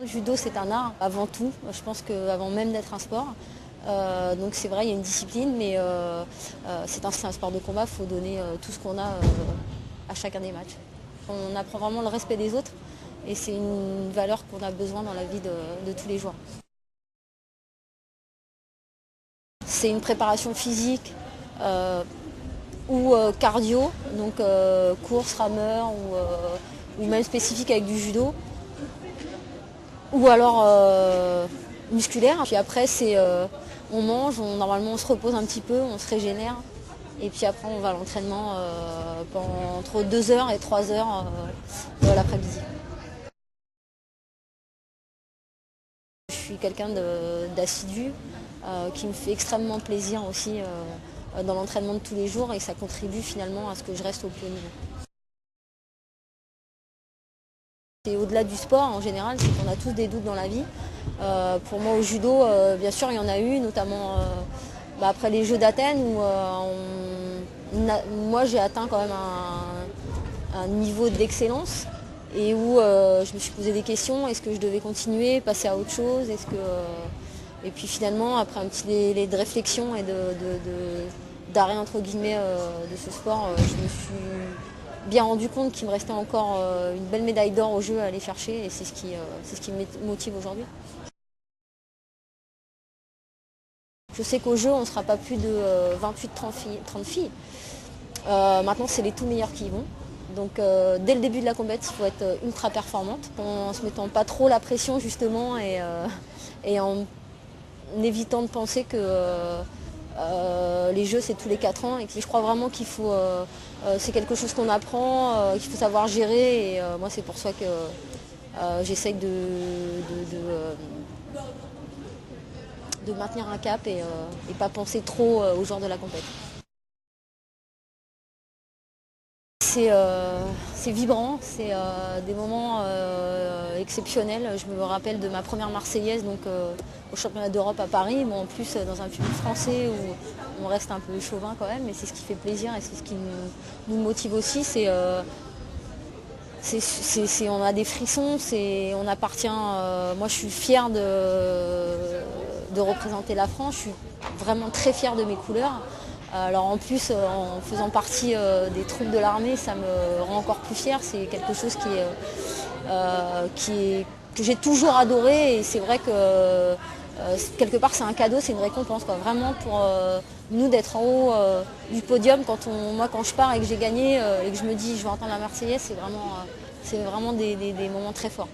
Le judo, c'est un art avant tout, je pense qu'avant même d'être un sport. Donc c'est vrai, il y a une discipline, mais c'est un sport de combat, il faut donner tout ce qu'on a à chacun des matchs. On apprend vraiment le respect des autres et c'est une valeur qu'on a besoin dans la vie de tous les jours. C'est une préparation physique ou cardio, donc course, rameur ou même spécifique avec du judo. Ou alors musculaire. Puis après, on mange, normalement on se repose un petit peu, on se régénère. Et puis après, on va à l'entraînement entre 2 heures et 3 heures l'après-midi. Je suis quelqu'un d'assidu, qui me fait extrêmement plaisir aussi dans l'entraînement de tous les jours et ça contribue finalement à ce que je reste au plus haut niveau. Et au-delà du sport en général, c'est qu'on a tous des doutes dans la vie. Pour moi au judo, bien sûr il y en a eu, notamment après les Jeux d'Athènes où moi j'ai atteint quand même un niveau d'excellence et où je me suis posé des questions, est-ce que je devais continuer, passer à autre chose, et puis finalement après un petit délai de réflexion et d'arrêt entre guillemets de ce sport, je me suis bien rendu compte qu'il me restait encore une belle médaille d'or au jeu à aller chercher et c'est ce qui me motive aujourd'hui. Je sais qu'au jeu on ne sera pas plus de 28-30 filles. Maintenant c'est les tout meilleurs qui y vont. Donc dès le début de la compétition, il faut être ultra performante en se mettant pas trop la pression justement et en évitant de penser que les jeux c'est tous les 4 ans et que je crois vraiment qu'il faut c'est quelque chose qu'on apprend, qu'il faut savoir gérer et moi c'est pour ça que j'essaye de maintenir un cap et pas penser trop au genre de la compétition. C'est vibrant, c'est des moments exceptionnels. Je me rappelle de ma première Marseillaise donc, au championnat d'Europe à Paris, bon, en plus dans un public français où on reste un peu chauvin quand même, mais c'est ce qui fait plaisir et c'est ce qui nous motive aussi. On a des frissons, on appartient. Moi je suis fière de représenter la France, je suis vraiment très fière de mes couleurs. Alors en plus, en faisant partie des troupes de l'armée, ça me rend encore plus fière. C'est quelque chose que j'ai toujours adoré et c'est vrai que quelque part c'est un cadeau, c'est une récompense, quoi. Vraiment pour nous d'être en haut du podium, moi quand je pars et que j'ai gagné et que je me dis je vais entendre la Marseillaise, c'est vraiment des moments très forts.